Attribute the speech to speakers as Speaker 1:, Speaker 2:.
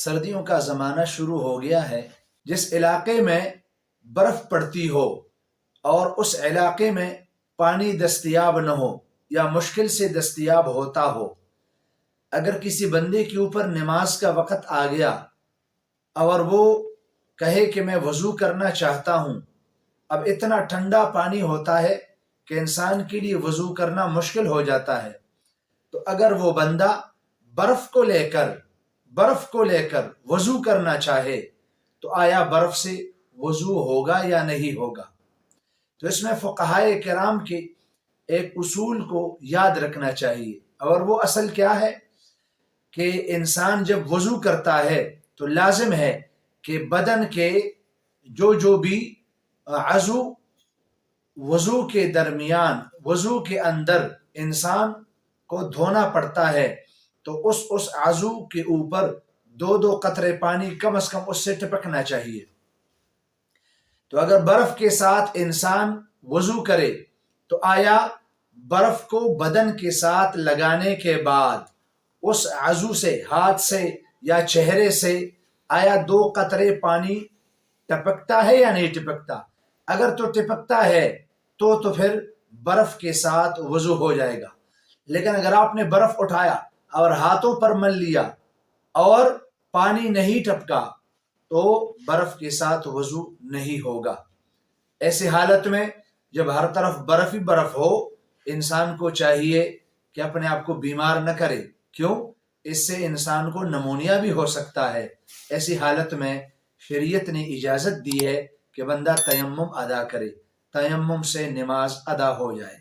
Speaker 1: سردیوں کا زمانہ شروع ہو گیا ہے۔ جس علاقے میں برف پڑتی ہو اور اس علاقے میں پانی دستیاب نہ ہو یا مشکل سے دستیاب ہوتا ہو، اگر کسی بندے کے اوپر نماز کا وقت آ گیا اور وہ کہے کہ میں وضو کرنا چاہتا ہوں، اب اتنا ٹھنڈا پانی ہوتا ہے کہ انسان کے لیے وضو کرنا مشکل ہو جاتا ہے، تو اگر وہ بندہ برف کو لے کر وضو کرنا چاہے تو آیا برف سے وضو ہوگا یا نہیں ہوگا؟ تو اس میں فقہائے کرام کے ایک اصول کو یاد رکھنا چاہیے، اور وہ اصل کیا ہے کہ انسان جب وضو کرتا ہے تو لازم ہے کہ بدن کے جو بھی عضو وضو کے درمیان، وضو کے اندر انسان کو دھونا پڑتا ہے، تو اس عضو کے اوپر 2 قطرے پانی کم از کم اس سے ٹپکنا چاہیے۔ تو اگر برف کے ساتھ انسان وضو کرے تو آیا برف کو بدن کے ساتھ لگانے کے بعد اس عضو سے، ہاتھ سے یا چہرے سے، آیا 2 قطرے پانی ٹپکتا ہے یا نہیں ٹپکتا؟ اگر تو ٹپکتا ہے تو پھر برف کے ساتھ وضو ہو جائے گا، لیکن اگر آپ نے برف اٹھایا اور ہاتھوں پر مل لیا اور پانی نہیں ٹپکا تو برف کے ساتھ وضو نہیں ہوگا۔ ایسی حالت میں جب ہر طرف برف ہی برف ہو، انسان کو چاہیے کہ اپنے آپ کو بیمار نہ کرے، کیوں؟ اس سے انسان کو نمونیا بھی ہو سکتا ہے۔ ایسی حالت میں شریعت نے اجازت دی ہے کہ بندہ تیمم ادا کرے، تیمم سے نماز ادا ہو جائے۔